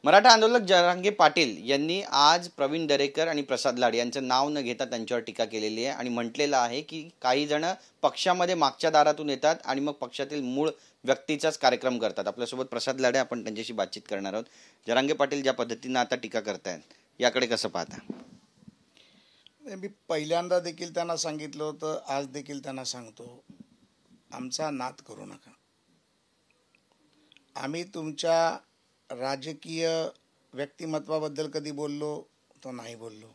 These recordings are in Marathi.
मराठा आंदोलक जरांगे पाटील यांनी आज प्रवीण दरेकर आणि प्रसाद लाड यांचं नाव न घेता त्यांच्यावर टीका केलेली आहे आणि म्हटलेलं आहे की काही जण पक्षामध्ये मागच्या दारातून येतात आणि मग पक्षातील मूळ व्यक्तीचाच कार्यक्रम करतात। आपल्यासोबत प्रसाद लाड आपण त्यांच्याशी बातचीत करणार आहोत। जरांगे पाटील ज्या पद्धतीने आता टीका करतायत याकडे कसं पाहता? मी पहिल्यांदा देखील त्यांना सांगितलं होतं, आज देखील त्यांना सांगतो, आमचा नाद करू नका। आम्ही तुमच्या राजकीय व्यक्तिमत्वाबद्दल कधी बोललो तो नाही बोललो।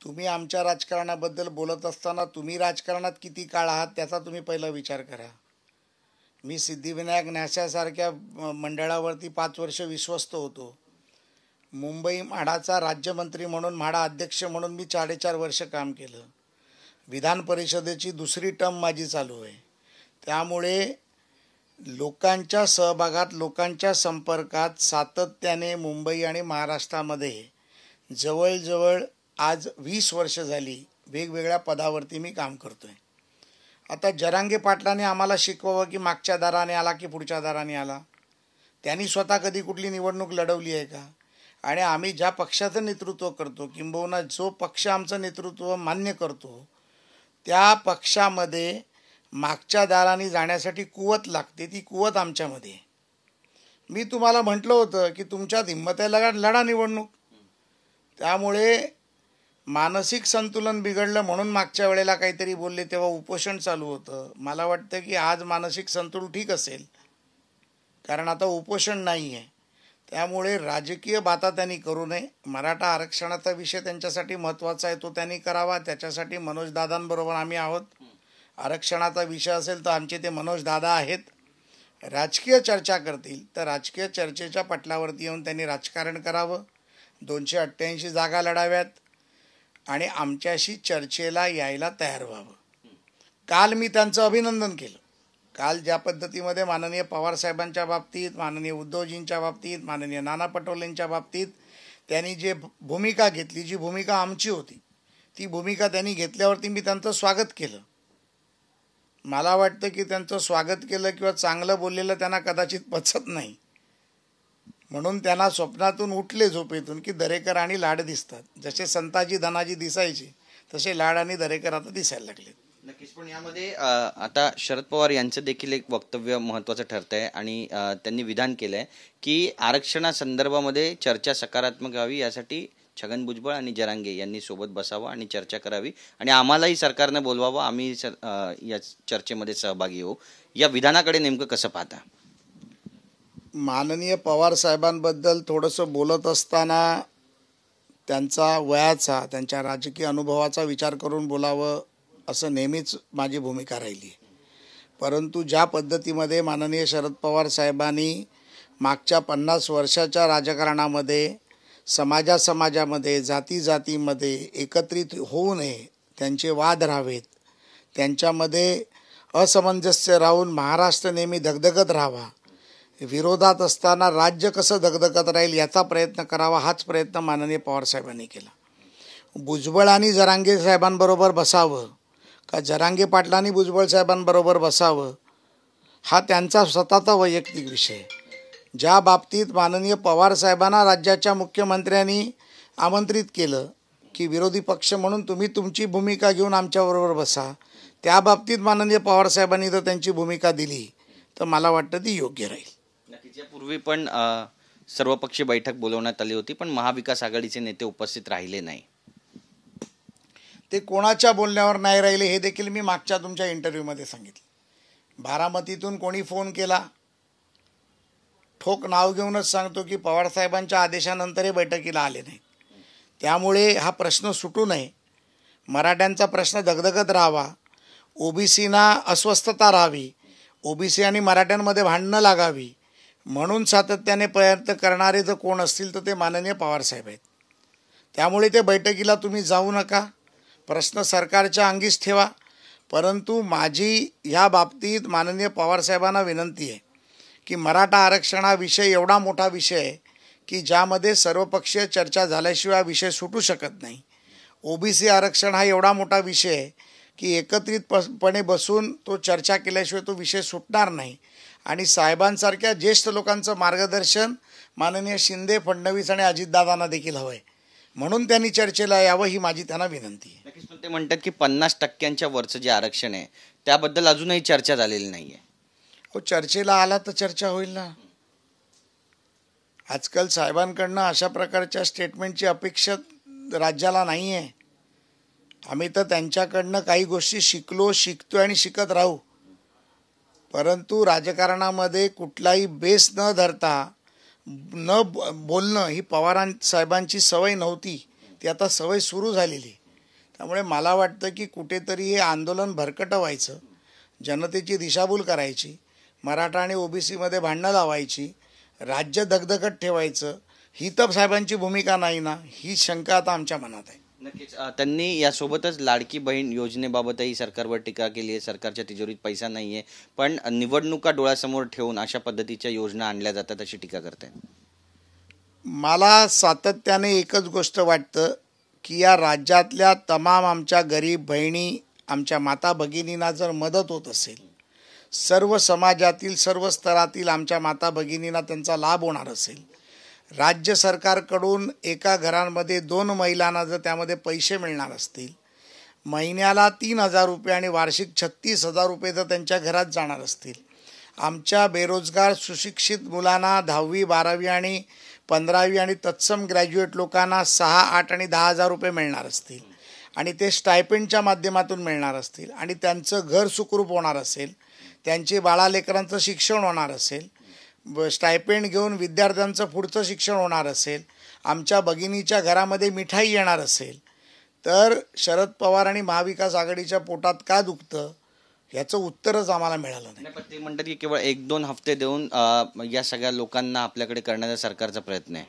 तुम्ही आमच्या राजकारणाबद्दल बोलत असताना तुम्ही राजकारणात किती काळ आहात त्याचा तुम्ही पहिला विचार करा। मी सिद्धिविनायक न्यासासारख्या मंडळावरती 5 वर्ष विश्वस्त होतो। मुंबई म्हाडाचा राज्यमंत्री म्हणून, म्हाडा अध्यक्ष म्हणून मी 4.5 वर्ष काम केलं। विधान परिषदेची दुसरी टर्म माझी चालू आहे। त्यामुळे लोकांच्या सहभागात, लोकांच्या संपर्कात सातत्याने मुंबई आणि महाराष्ट्रामध्ये जवळजवळ आज 20 वर्ष झाली वेगवेगळ्या पदावरती मी काम करतोय। आता जरांगे पाटलांनी आम्हाला शिकवावं की मागच्या दाराने आला की पुढच्या दाराने आला। त्यांनी स्वतः कधी कुठली निवडणूक लढवली आहे का? आणि आम्ही ज्या पक्षाचं नेतृत्व करतो, किंबहुना जो पक्ष आमचं नेतृत्व मान्य करतो, त्या पक्षामध्ये मागच्या दाराने जाण्यासाठी कुवत लागते। ती कुवत आमच्यामध्ये आहे। मी तुम्हाला म्हटलं होतं की तुमच्यात हिंमत आहे लढा निवडणूक। त्यामुळे मानसिक संतुलन बिघडलं म्हणून मागच्या वेळेला काहीतरी बोलले तेव्हा उपोषण चालू होतं। मला वाटतं की आज मानसिक संतुलन ठीक असेल, कारण आता उपोषण नाही आहे। त्यामुळे राजकीय बाता त्यांनी करू नये। मराठा आरक्षणाचा विषय त्यांच्यासाठी महत्त्वाचा आहे, तो त्यांनी करावा। त्याच्यासाठी मनोज दादांबरोबर आम्ही आहोत। आरक्षणाचा विषय असेल तर आमचे ते मनोज दादा आहेत। राजकीय चर्चा करतील तर राजकीय चर्चेच्या पटलावरती येऊन त्यांनी राजकारण करावं। 288 जागा लढाव्यात आणि आमच्याशी चर्चेला यायला तयार व्हावं। काल मी त्यांचं अभिनंदन केलं। काल ज्या पद्धतीमध्ये माननीय पवारसाहेबांच्या बाबतीत, माननीय उद्धवजींच्या बाबतीत, माननीय नाना पटोलेंच्या बाबतीत त्यांनी जे भूमिका घेतली, जी भूमिका आमची होती, ती भूमिका त्यांनी घेतल्यावरती मी त्यांचं स्वागत केलं। मला वाटतं की त्यांचं स्वागत केलं किंवा चांगलं बोललेलं त्यांना कदाचित पचत नाही, म्हणून त्यांना स्वप्नातून उठले झोपेतून की दरेकर आणि लाड दिसतात। जसे संताजी धनाजी दिसायचे तसे लाड आणि दरेकर आता दिसायला लागले। नक्कीच, पण यामध्ये आता शरद पवार यांचं देखील एक वक्तव्य महत्त्वाचं ठरतंय आणि त्यांनी विधान केलंय की आरक्षणासंदर्भामध्ये चर्चा सकारात्मक व्हावी, यासाठी छगन भुजबळ आणि जरांगे यांनी सोबत बसावं आणि चर्चा करावी आणि आम्हालाही सरकारने बोलवावं, आम्ही या चर्चेमध्ये सहभागी होऊ। या विधानाकडे नेमकं कसं पाहता? माननीय पवार साहेबांबद्दल थोडंसं बोलत असताना त्यांचा वयाचा, त्यांच्या राजकीय अनुभवाचा विचार करून बोलावं असं नेहमीच माझी भूमिका राहिली। परंतु ज्या पद्धतीमध्ये माननीय शरद पवार साहेबांनी मागच्या 50 वर्षाच्या राजकारणामध्ये समाजामध्ये, जातीमध्ये एकत्रित होऊ नये, त्यांचे वाद राहावेत, त्यांच्यामध्ये असमंजस्य राहून महाराष्ट्र नेहमी धगधगत राहावा, विरोधात असताना राज्य कसं धगधगत राहील याचा प्रयत्न करावा, हाच प्रयत्न माननीय पवारसाहेबांनी केला। भुजबळ आणि जरांगे साहेबांबरोबर बसावं का जरांगे पाटलांनी भुजबळ साहेबांबरोबर बसावं हा त्यांचा स्वतःचा वैयक्तिक विषय। ज्या बाबतीत माननीय पवार साहेबांना राज्याच्या मुख्यमंत्र्यांनी आमंत्रित केलं की विरोधी पक्ष म्हणून तुम्ही तुमची भूमिका घेऊन आमच्याबरोबर बसा, त्या बाबतीत माननीय पवार साहेबांनी जर त्यांची भूमिका दिली तर मला वाटतं ती योग्य राहील। नक्कीच, यापूर्वी पण सर्वपक्षीय बैठक बोलवण्यात आली होती, पण महाविकास आघाडीचे नेते उपस्थित राहिले नाही। ते कोणाच्या बोलण्यावर नाही राहिले हे देखील मी मागच्या तुमच्या इंटरव्ह्यूमध्ये सांगितलं। बारामतीतून कोणी फोन केला, ठोक नाव घेऊनच सांगतो की पवारसाहेबांच्या आदेशानंतर हे बैठकीला आले नाहीत। त्यामुळे हा प्रश्न सुटू नये, मराठ्यांचा प्रश्न धगधगत राहावा, ओबीसीना अस्वस्थता राहावी, ओबीसी आणि मराठ्यांमध्ये भांडणं लागावी, म्हणून सातत्याने प्रयत्न करणारे जर कोण असतील तर ते माननीय पवारसाहेब आहेत। त्यामुळे ते बैठकीला तुम्ही जाऊ नका, प्रश्न सरकारच्या अंगीच ठेवा। परंतु माझी ह्या बाबतीत माननीय पवारसाहेबांना विनंती आहे की मराठा आरक्षण हा विषय एवढा मोठा विषय आहे की ज्यामध्ये सर्वपक्षीय चर्चा झाल्याशिवाय विषय सुटू शकत नाही। ओबीसी आरक्षण हा एवढा मोठा विषय आहे की एकत्रितपणे बसून तो चर्चा केल्याशिवाय तो विषय सुटणार नाही। आणि साहेबांसारख्या ज्येष्ठ लोकांचं मार्गदर्शन माननीय शिंदे, फडणवीस आणि अजितदादांना देखील हवं आहे. म्हणून त्यांनी चर्चेला यावं ही माझी त्यांना विनंती आहे. नक्कीच. पण ते म्हणतात की 50% वरचं जे आरक्षण आहे त्याबद्दल अजूनही चर्चा झालेली नाहीये. हो, चर्चेला आला तर चर्चा होईल ना. आजकाल साहेबांकडनं अशा प्रकारच्या स्टेटमेंटची अपेक्षा राज्याला नाही आहे. आम्ही तर त्यांच्याकडनं काही गोष्टी शिकतोय आणि शिकत राहू. परंतु राजकारणामध्ये कुठलाही बेस न धरता बोलणं ही साहेबांची सवय नव्हती, ती आता सवय सुरू झालेली. त्यामुळे मला वाटतं की कुठेतरी हे आंदोलन भरकटं व्हायचं, जनतेची दिशाभूल करायची, मराठा आणि ओबीसीमध्ये भांडणं लावायची, राज्य दगदगट ठेवायचं, ही तर साहेबांची भूमिका नाही ना, ही शंका आता आमच्या मनात आहे. नक्कीच. त्यांनी यासोबतच लाडकी बहीण योजनेबाबतही सरकारवर टीका केली आहे. सरकारच्या तिजोरीत पैसा नाही आहे, पण निवडणुका डोळ्यासमोर ठेवून अशा पद्धतीच्या योजना आणल्या जातात अशी टीका करते. मला सातत्याने एकच गोष्ट वाटतं की या राज्यातल्या तमाम आमच्या गरीब बहिणी, आमच्या माता भगिनींना जर मदत होत असेल, सर्व समाजातील सर्व स्तरातील आमच्या माता भगिनींना त्यांचा लाभ होणार असेल, राज्य सरकारकडून एका घरांमध्ये 2 महिलांना जर त्यामध्ये पैसे मिळणार असतील, महिन्याला 3,000 रुपये आणि वार्षिक 36,000 रुपये जर त्यांच्या घरात जाणार असतील, आमच्या बेरोजगार सुशिक्षित मुलांना 10वी 12वी आणि 15वी आणि तत्सम ग्रॅज्युएट लोकांना 6, 8 आणि 10,000 रुपये मिळणार असतील आणि ते स्टायपेंडच्या माध्यमातून मिळणार असतील आणि त्यांचं घर सुखरूप होणार असेल, त्यांचे बाळालेकरांचं शिक्षण होणार असेल, स्टायपेंड घेऊन विद्यार्थ्यांचं पुढचं शिक्षण होणार असेल, आमच्या भगिनीच्या घरामध्ये मिठाई येणार असेल, तर शरद पवार आणि महाविकास आघाडीच्या पोटात का दुखतं याचं उत्तरच आम्हाला मिळालं नाही. पण ते म्हणतात की केवळ 1-2 हफ्ते देऊन या सगळ्या लोकांना आपल्याकडे करण्याचा सरकारचा प्रयत्न आहे.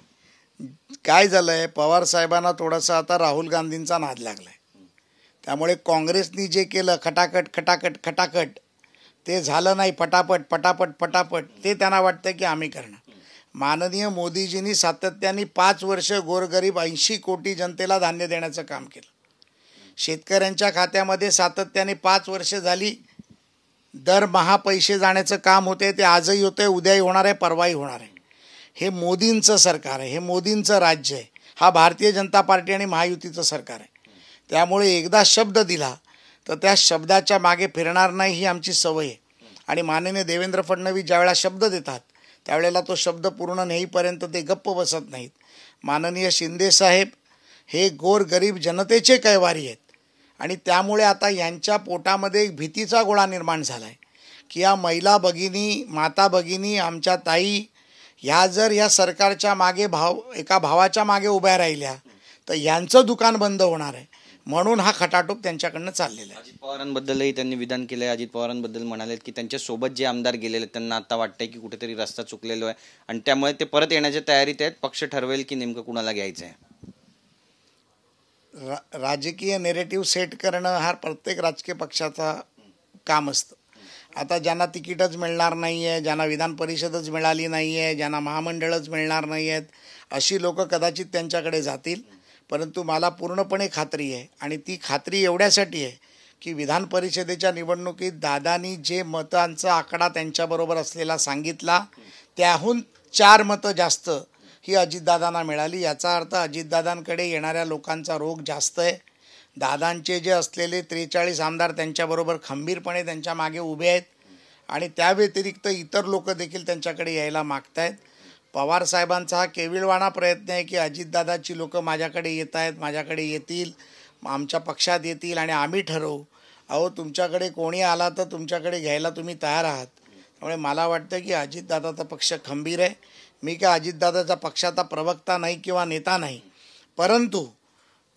काय झालं आहे, पवार साहेबांना थोडासा आता राहुल गांधींचा नाद लागला आहे. त्यामुळे काँग्रेसनी जे केलं खटाखट ते झालं नाही, पटापट ते त्यांना वाटतं की आम्ही करणार. माननीय मोदीजींनी सातत्याने 5 वर्ष गोरगरीब 80 कोटी जनतेला धान्य देण्याचं काम केलं. शेतकऱ्यांच्या खात्यामध्ये सातत्याने 5 वर्ष झाली दरमहा पैसे जाण्याचं काम होते. ते आजही होते, उद्याही होणार आहे, परवाही होणार आहे. हे मोदींचं सरकार आहे, हे मोदींचं राज्य आहे. हा भारतीय जनता पार्टी आणि महायुतीचं सरकार आहे. त्यामुळे एकदा शब्द दिला तर त्या शब्दाच्या मागे फिरणार नाही, ही आमची सवय आहे. आणि माननीय देवेंद्र फडणवीस ज्यावेळेला शब्द देतात त्यावेळेला तो शब्द पूर्ण नेईपर्यंत ते गप्प बसत नाहीत. माननीय शिंदेसाहेब हे गोरगरीब जनतेचे कैवारी आहेत आणि त्यामुळे आता यांच्या पोटामध्ये एक भीतीचा गोळा निर्माण झाला आहे की या महिला भगिनी, माता भगिनी, आमच्या ताई ह्या जर या सरकारच्या मागे एका भावाच्या मागे उभ्या राहिल्या तर यांचं दुकान बंद होणार आहे. म्हणून हा खटाटोप त्यांच्याकडनं चाललेला आहे. अजित पवारांबद्दलही त्यांनी विधान केलं आहे. अजित पवारांबद्दल म्हणाले की त्यांच्यासोबत जे आमदार गेलेले त्यांना आता वाटतंय की कुठेतरी रस्ता चुकलेलो आहे आणि त्यामुळे ते परत येण्याच्या तयारीत आहेत. पक्ष ठरवेल की नेमकं कुणाला घ्यायचं आहे. राजकीय नेरेटिव्ह सेट करणं हा प्रत्येक राजकीय पक्षाचा काम असतं. आता ज्यांना तिकीटच मिळणार नाही आहे, ज्यांना विधान परिषदच मिळाली नाही आहे, ज्यांना महामंडळच मिळणार नाही आहेत, अशी लोक कदाचित त्यांच्याकडे जातील. परंतु मला पूर्णपणे खात्री आहे आणि ती खात्री एवढ्यासाठी आहे की विधान परिषदेच्या निवडणुकीत दादानी जे मतांचा आकडा त्यांच्याबरोबर असलेला सांगितला त्याहून 4 मतं जास्त ही अजितदादांना मिळाली. याचा अर्थ अजितदादांकडे येणाऱ्या लोकांचा रोग जास्त आहे. दादांचे जे असलेले 43 आमदार त्यांच्याबरोबर खंबीरपणे त्यांच्या मागे उभे आहेत आणि त्या व्यतिरिक्त इतर लोक देखील त्यांच्याकडे यायला मागत आहेत. पवार साहेबांचा हा केविलवाणा प्रयत्न आहे की अजितदादाची लोक माझ्याकडे येत आहेत, माझ्याकडे येतील, आमच्या पक्षात येतील आणि आम्ही ठरवू. अहो, तुमच्याकडे कोणी आला तर तुमच्याकडे घ्यायला तुम्ही तयार आहात. त्यामुळे मला वाटतं की अजितदादाचा पक्ष खंबीर आहे. मी काय अजितदादाचा पक्षाचा प्रवक्ता नाही किंवा नेता नाही, परंतु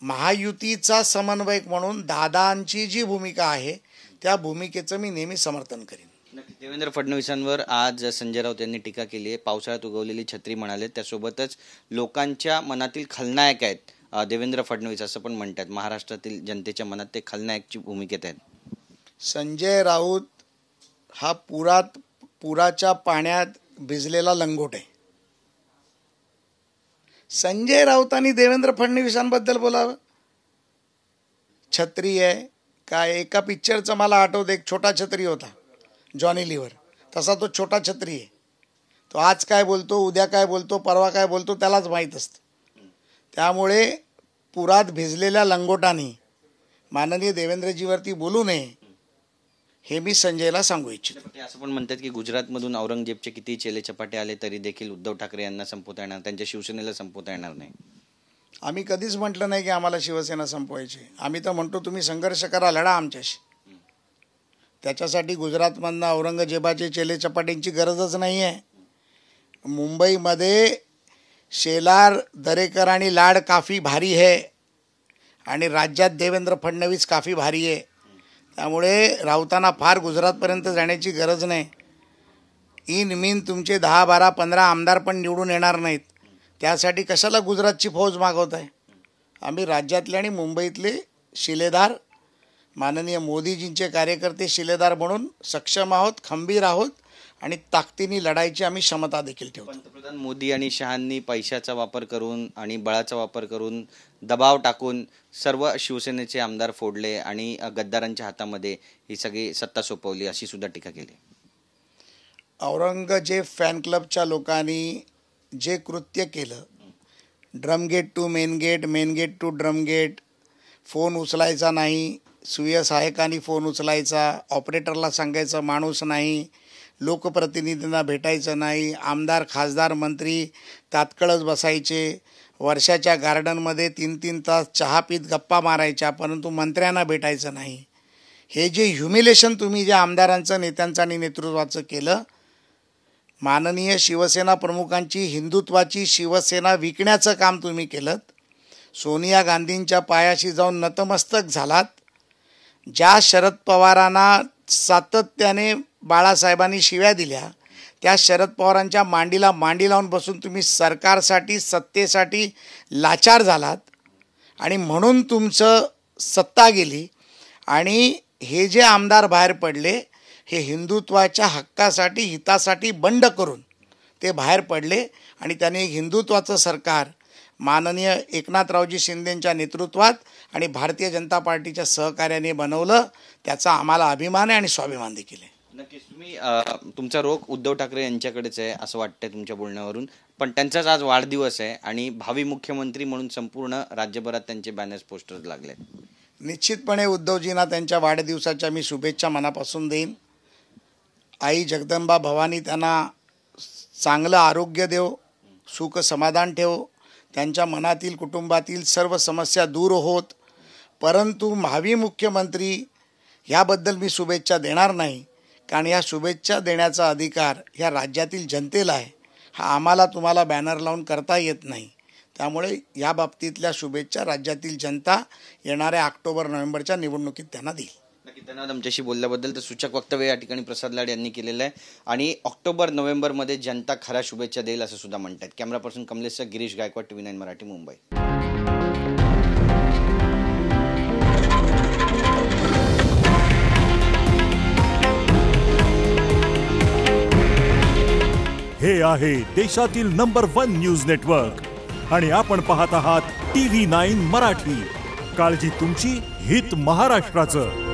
महायुतीचा समन्वयक म्हणून दादांची जी भूमिका आहे त्या भूमिकेचं मी नेहमी समर्थन करीन. देवेंद्र फडणवीसांवर आज संजय राऊत यांनी टीका केली आहे. पावसाळ्यात उगवलेली छत्री म्हणाले. त्यासोबतच लोकांच्या मनातील खलनायक आहेत देवेंद्र फडणवीस असं पण म्हणतात. महाराष्ट्रातील जनतेच्या मनात ते खलनायकची भूमिकेत आहेत. संजय राऊत हा पुराच्या पाण्यात भिजलेला लंगोट आहे. संजय राऊतांनी देवेंद्र फडणवीसांबद्दल बोलावं. छत्री आहे काय? एका पिक्चरचं मला आठवतं, एक छोटा छत्री होता जॉनी लिव्हर, तसा तो छोटा छत्री आहे. तो आज काय बोलतो, उद्या काय बोलतो, परवा काय बोलतो त्यालाच माहीत असतं. त्यामुळे पुरात भिजलेल्या लंगोटाने माननीय देवेंद्रजीवरती बोलू नये हे मी संजयला सांगू इच्छितो. ते असं पण म्हणतात की गुजरातमधून औरंगजेबचे किती चेले चपाटे आले तरी देखील उद्धव ठाकरे यांना संपवता येणार, त्यांच्या शिवसेनेला संपवता येणार नाही. आम्ही कधीच म्हटलं नाही की आम्हाला शिवसेना संपवायची. आम्ही तर म्हणतो तुम्ही संघर्ष करा, लढा आमच्याशी. त्याच्यासाठी गुजरातमधनं औरंगजेबाचे चेले चपाटींची गरजच नाही आहे. मुंबईमध्ये शेलार, दरेकर आणि लाड काफी भारी आहे आणि राज्यात देवेंद्र फडणवीस काफी भारी आहे. त्यामुळे राऊतांना फार गुजरातपर्यंत जाण्याची गरज नाही. इन मीन तुमचे 10, 12, 15 आमदार पण निवडून येणार नाहीत. त्यासाठी कशाला गुजरातची फौज मागवत आहे. आम्ही राज्यातले आणि मुंबईतले शिलेदार, माननीय मोदीजींचे कार्यकर्ते शिलेदार म्हणून सक्षम आहोत, खंबीर आहोत आणि ताकदीने लढायची आम्ही क्षमता देखील ठेवतो. पंतप्रधान मोदी आणि शहांनी पैशाचा वापर करून आणि बळाचा वापर करून दबाव टाकून सर्व शिवसेनेचे आमदार फोडले आणि गद्दारांच्या हातामध्ये ही सगळी सत्ता सोपवली अशी सुद्धा टीका केली. औरंगजेब फॅन क्लबच्या लोकांनी जे कृत्य केलं, drum gate to main gate, main gate to drum gate, phone उचलायचा नाही, सुय सहायकांनी फोन उचलायचा, ऑपरेटरला सांगायचं माणूस नाही, लोकप्रतिनिधींना भेटायचं नाही, आमदार खासदार मंत्री तात्काळच बसायचे, वर्षाच्या गार्डनमध्ये 3-3 तास चहा पीत गप्पा मारायच्या, परंतु मंत्र्यांना भेटायचं नाही. हे जे ह्युमिलेशन तुम्ही जे आमदारांचं, नेत्यांचं आणि नेतृत्वाचं केलं, माननीय शिवसेना प्रमुखांची हिंदुत्वाची शिवसेना विकण्याचं काम तुम्ही केलं. सोनिया गांधींच्या पायाशी जाऊन नतमस्तक झालात. ज्या शरद पवारांना सातत्याने बाळासाहेबांनी शिव्या दिल्या, त्या शरद पवारांच्या मांडीला मांडी लावून बसून तुम्ही सरकारसाठी, सत्तेसाठी लाचार झालात आणि म्हणून तुमचं सत्ता गेली. आणि हे जे आमदार बाहेर पडले हे हिंदुत्वाच्या हक्कासाठी, हितासाठी बंड करून ते बाहेर पडले आणि त्याने एक हिंदुत्वाचं सरकार माननीय एकनाथरावजी शिंदेंच्या नेतृत्वात आणि भारतीय जनता पार्टीच्या सहकार्याने बनवलं. त्याचा आम्हाला अभिमान आहे आणि स्वाभिमान देखील आहे. नक्कीच तुम्ही तुमचा रोख उद्धव ठाकरे यांच्याकडेच आहे असं वाटतंय तुमच्या बोलण्यावरून, पण त्यांचाच आज वाढदिवस आहे आणि भावी मुख्यमंत्री म्हणून संपूर्ण राज्यभरात त्यांचे बॅनर्स, पोस्टर्स लागले. निश्चितपणे उद्धवजींना त्यांच्या वाढदिवसाच्या मी शुभेच्छा मनापासून देईन. आई जगदंबा भवानी त्यांना चांगलं आरोग्य देव, सुख समाधान ठेव, त्यांच्या मनातील, कुटुंबातील सर्व समस्या दूर होत. परंतु भावी मुख्यमंत्री ह्याबद्दल मी शुभेच्छा देणार नाही, कारण या शुभेच्छा देण्याचा अधिकार ह्या राज्यातील जनतेला आहे. हा आम्हाला तुम्हाला बॅनर लावून करता येत नाही. त्यामुळे या बाबतीतल्या शुभेच्छा राज्यातील जनता येणाऱ्या ऑक्टोबर-नोव्हेंबरच्या निवडणुकीत त्यांना देईल. नक्की. धन्यवाद आमच्याशी बोलल्याबद्दल. तर सूचक वक्तव्य या ठिकाणी प्रसाद लाड यांनी केलेलं आहे आणि ऑक्टोबर-नोव्हेंबरमध्ये जनता खऱ्या शुभेच्छा देईल असं सुद्धा म्हणतात. Camera person Kamlesh, Girish Gaikwad, TV9 Marathi, Mumbai. हे आहे देशातील नंबर 1 न्यूज नेटवर्क आणि आपण पाहत आहात TV9 मराठी. काळजी तुमची, हित महाराष्ट्राचं.